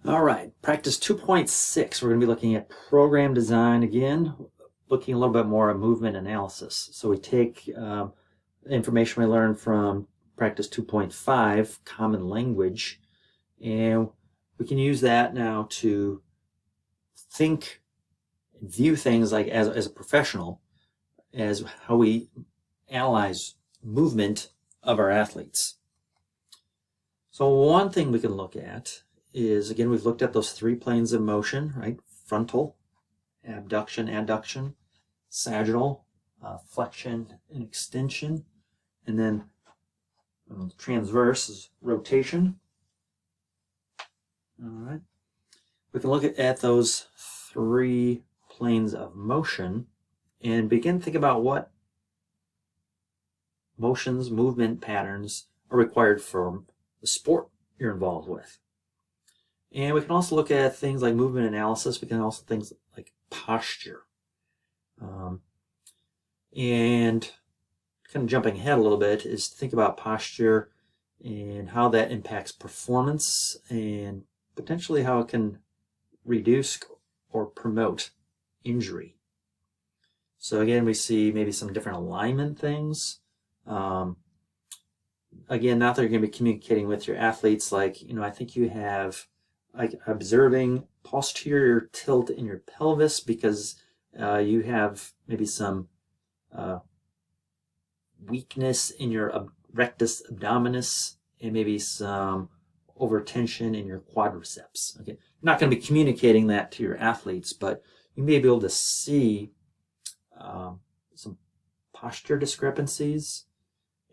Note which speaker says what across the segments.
Speaker 1: All right, practice 2.6. We're going to be looking at program design again, looking a little bit more at movement analysis. So we take information we learned from practice 2.5, common language, and we can use that now to think and view things like as a professional, as how we analyze movement of our athletes. So one thing we can look at is, again, we've looked at those three planes of motion, right? Frontal, abduction, adduction, sagittal, flexion and extension, and then transverse is rotation. All right. We can look at those three planes of motion and begin to think about what motions, movement patterns are required for the sport you're involved with. And we can also look at things like movement analysis. We can also things like posture. And kind of jumping ahead a little bit is to think about posture and how that impacts performance and potentially how it can reduce or promote injury. So again, we see maybe some different alignment things. Again, not that you're going to be communicating with your athletes, like, I think you have like observing posterior tilt in your pelvis because you have maybe some weakness in your rectus abdominis and maybe some overtension in your quadriceps. Okay, you're not going to be communicating that to your athletes, but you may be able to see some posture discrepancies,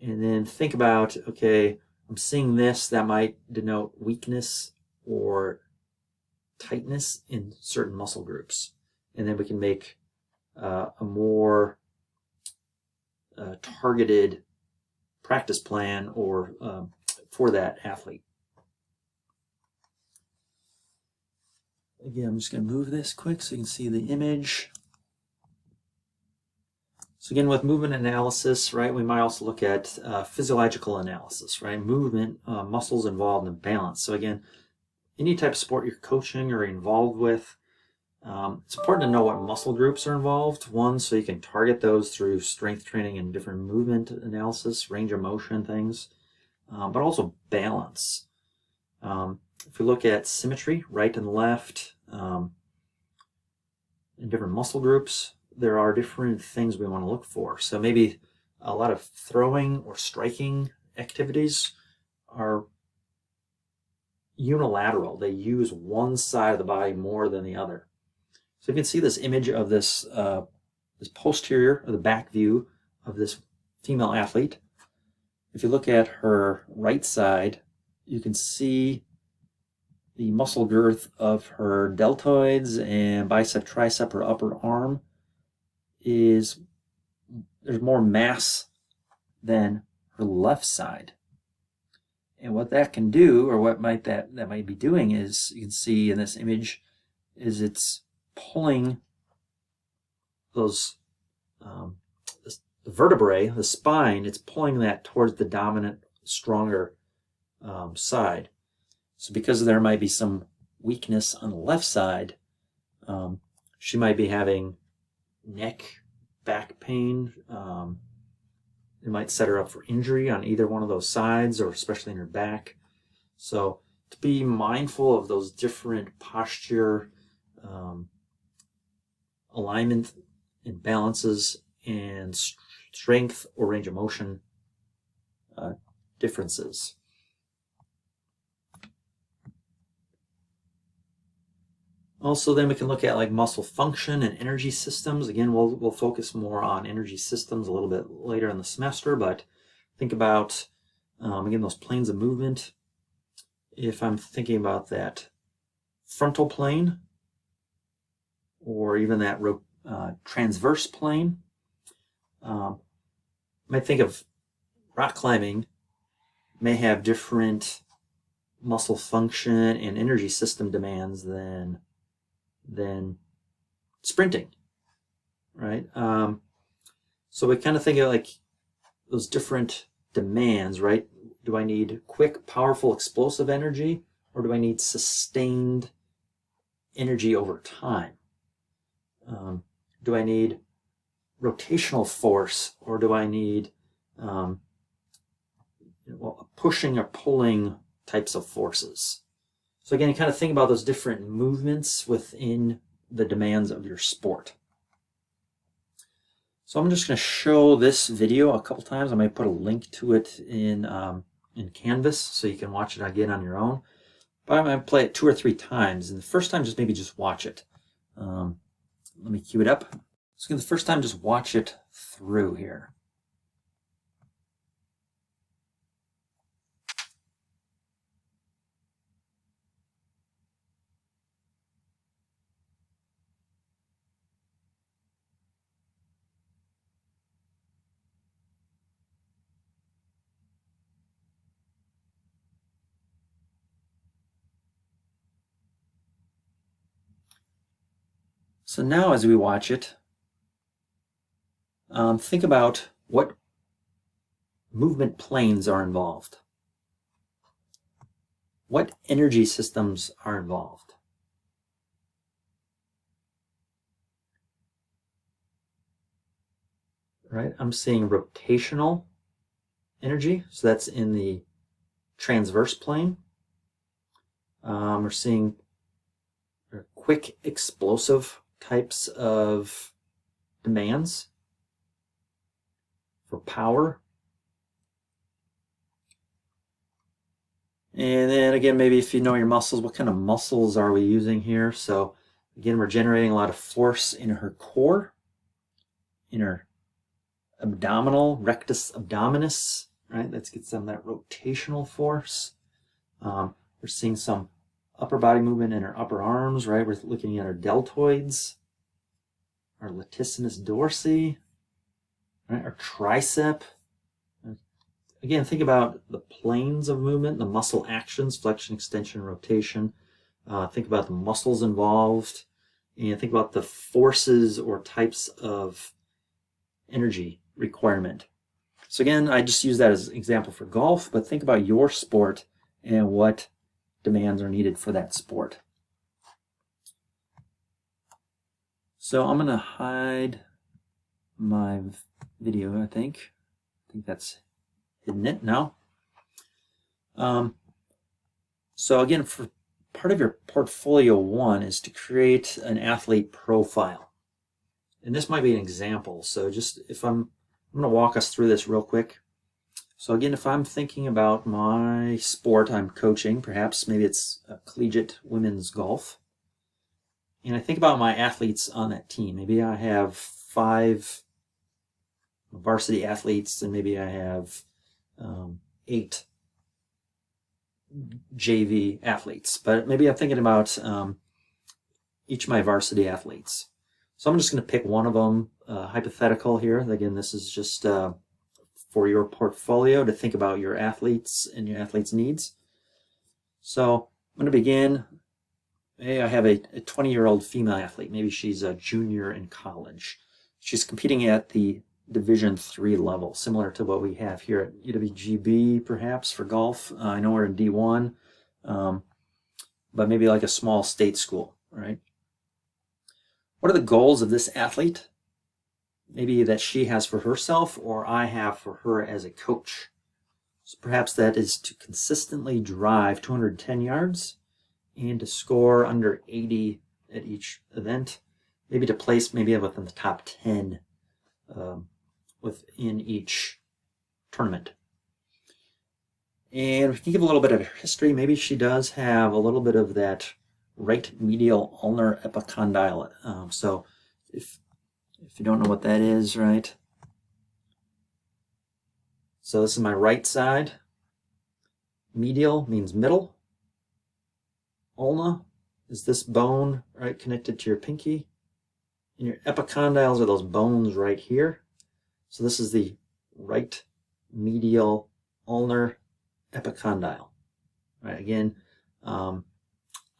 Speaker 1: and then think about, okay, I'm seeing this, that might denote weakness or tightness in certain muscle groups. And then we can make a more targeted practice plan or for that athlete. Again, I'm just going to move this quick so you can see the image. So again, with movement analysis, right, we might also look at physiological analysis, right? Movement, muscles involved in balance. So again, any type of sport you're coaching or involved with, it's important to know what muscle groups are involved. One, so you can target those through strength training and different movement analysis, range of motion things, but also balance. If we look at symmetry, right and left, in different muscle groups, there are different things we want to look for. So maybe a lot of throwing or striking activities are unilateral. They use one side of the body more than the other. So you can see this image of this posterior, or the back view of this female athlete. If you look at her right side, you can see the muscle girth of her deltoids and bicep, tricep, or upper arm there's more mass than her left side. And what that can do, or what that might be doing, is you can see in this image, is it's pulling those the vertebrae, the spine, it's pulling that towards the dominant, stronger side. So because there might be some weakness on the left side, she might be having neck, back pain. It might set her up for injury on either one of those sides, or especially in her back. So to be mindful of those different posture, alignment and balances, and strength or range of motion differences. Also, then we can look at like muscle function and energy systems. Again, we'll focus more on energy systems a little bit later in the semester, but think about, again, those planes of movement. If I'm thinking about that frontal plane, or even that transverse plane, I might think of rock climbing may have different muscle function and energy system demands than sprinting, right? So we kind of think of like those different demands, right? Do I need quick, powerful, explosive energy, or do I need sustained energy over time? Do I need rotational force, or do I need pushing or pulling types of forces? So again, you kind of think about those different movements within the demands of your sport. So I'm just going to show this video a couple times. I might put a link to it in Canvas so you can watch it again on your own. But I'm going to play it 2 or 3 times. And the first time, maybe just watch it. Let me cue it up. So the first time, just watch it through here. So now as we watch it, think about what movement planes are involved. What energy systems are involved? Right, I'm seeing rotational energy, so that's in the transverse plane. We're seeing quick, explosive types of demands for power. And then again, maybe if you know your muscles, what kind of muscles are we using here? So again, we're generating a lot of force in her core, in her abdominal, rectus abdominis, right? Let's get some of that rotational force. We're seeing some upper body movement in her upper arms, right? We're looking at her deltoids, our latissimus dorsi, right? Our tricep. Again, think about the planes of movement, the muscle actions, flexion, extension, rotation. Think about the muscles involved, and think about the forces or types of energy requirement. So again, I just use that as an example for golf, but think about your sport and what demands are needed for that sport. So I'm going to hide my video, I think. That's hidden it now. So again, for part of your portfolio 1 is to create an athlete profile. And this might be an example. So just if I'm going to walk us through this real quick. So again, if I'm thinking about my sport I'm coaching, perhaps maybe it's collegiate women's golf, and I think about my athletes on that team. Maybe I have 5 varsity athletes, and maybe I have 8 JV athletes. But maybe I'm thinking about each of my varsity athletes. So I'm just going to pick one of them, hypothetical here. Again, this is just for your portfolio to think about your athletes and your athletes' needs. So I'm going to begin. Hey, I have a 20-year-old female athlete. Maybe she's a junior in college. She's competing at the Division III level, similar to what we have here at UWGB, perhaps, for golf. I know we're in D1, but maybe like a small state school, right? What are the goals of this athlete? Maybe that she has for herself, or I have for her as a coach. So perhaps that is to consistently drive 210 yards and to score under 80 at each event. Maybe to place maybe within the top 10 within each tournament. And we can give a little bit of history. Maybe she does have a little bit of that right medial ulnar epicondyle. So if you don't know what that is, right? So this is my right side. Medial means middle. Ulna is this bone, right, connected to your pinky. And your epicondyles are those bones right here. So this is the right medial ulnar epicondyle. Right, again, I'm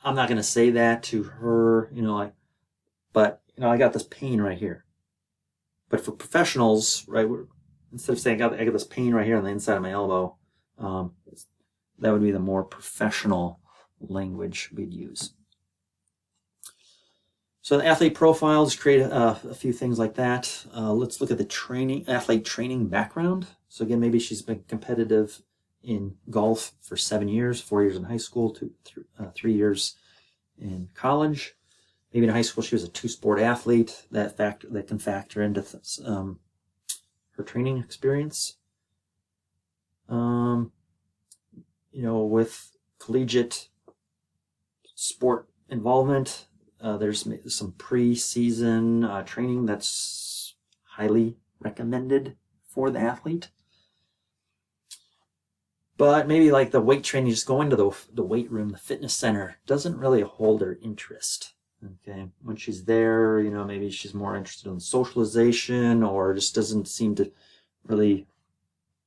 Speaker 1: not going to say that to her, but I got this pain right here. But for professionals, right, instead of saying I got this pain right here on the inside of my elbow, that would be the more professional language we'd use. So the athlete profiles, create a few things like that. Let's look at the athlete training background. So again, maybe she's been competitive in golf for 7 years, 4 years in high school, 3 years in college. Maybe in high school she was a 2-sport athlete. That can factor into her training experience. With collegiate sport involvement, there's some pre-season training that's highly recommended for the athlete. But maybe like the weight training, just going to the weight room, the fitness center, doesn't really hold her interest. Okay, when she's there, maybe she's more interested in socialization or just doesn't seem to really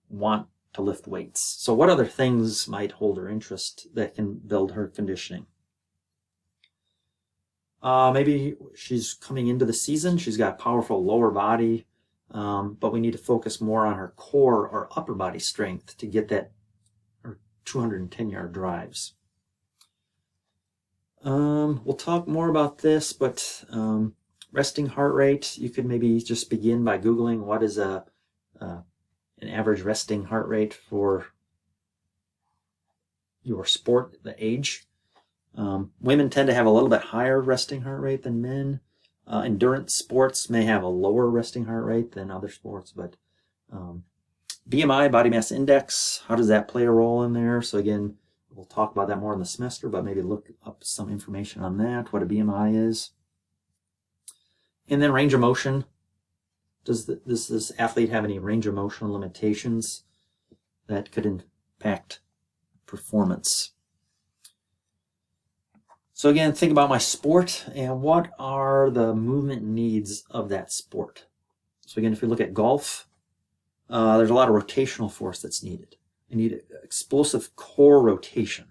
Speaker 1: want to lift weights. So what other things might hold her interest that can build her conditioning? Maybe she's coming into the season, she's got powerful lower body, but we need to focus more on her core or upper body strength to get that 210-yard drives. We'll talk more about this, but resting heart rate, you could maybe just begin by Googling what is an average resting heart rate for your sport, the age. Women tend to have a little bit higher resting heart rate than men. Endurance sports may have a lower resting heart rate than other sports, but BMI, body mass index, how does that play a role in there? So again, we'll talk about that more in the semester, but maybe look up some information on that, what a BMI is. And then range of motion. Does this athlete have any range of motion limitations that could impact performance? So again, think about my sport and what are the movement needs of that sport. So again, if we look at golf, there's a lot of rotational force that's needed. I need explosive core rotation.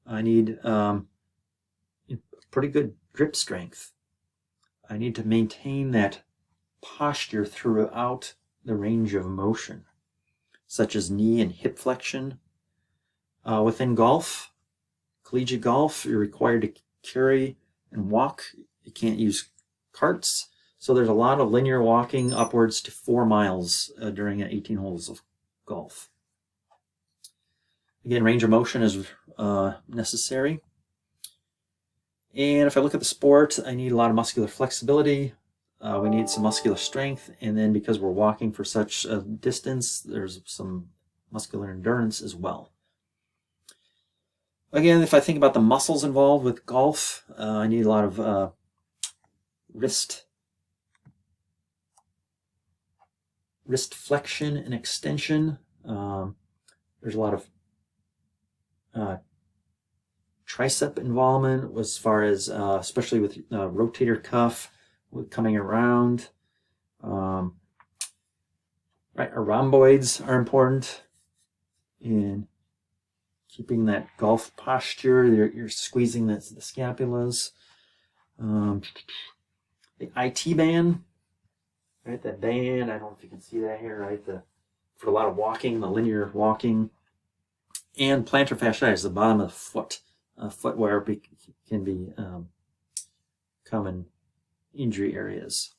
Speaker 1: I need pretty good grip strength. I need to maintain that posture throughout the range of motion, such as knee and hip flexion. Within golf, collegiate golf, you're required to carry and walk. You can't use carts. So there's a lot of linear walking upwards to 4 miles during 18 holes of golf. Again, range of motion is necessary. And if I look at the sport, I need a lot of muscular flexibility. We need some muscular strength. And then because we're walking for such a distance, there's some muscular endurance as well. Again, if I think about the muscles involved with golf, I need a lot of wrist flexion and extension. There's a lot of tricep involvement as far as, especially with rotator cuff coming around. Right, our rhomboids are important in keeping that golf posture. You're squeezing the scapulas. The IT band, right? That band, I don't know if you can see that here, right? For a lot of walking, the linear walking. And plantar fasciitis, the bottom of the foot. Footwear can be common injury areas.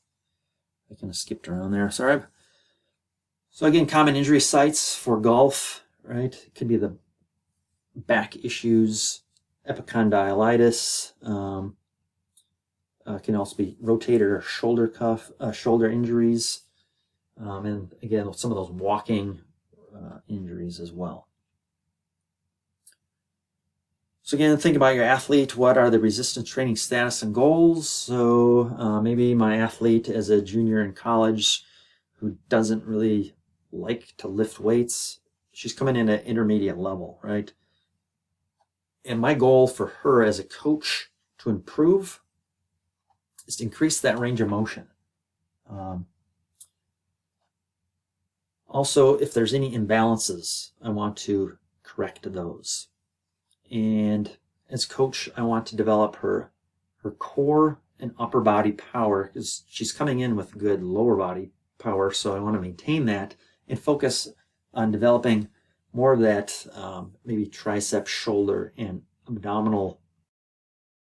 Speaker 1: I kind of skipped around there, sorry. So again, common injury sites for golf, right? It could be the back issues, epicondylitis, can also be rotator or shoulder cuff, shoulder injuries, and again, some of those walking injuries as well. So again, think about your athlete. What are the resistance training status and goals? So maybe my athlete as a junior in college who doesn't really like to lift weights, she's coming in at intermediate level, right? And my goal for her as a coach to improve is to increase that range of motion. Also, if there's any imbalances, I want to correct those. And as coach, I want to develop her core and upper body power because she's coming in with good lower body power. So I want to maintain that and focus on developing more of that maybe tricep, shoulder, and abdominal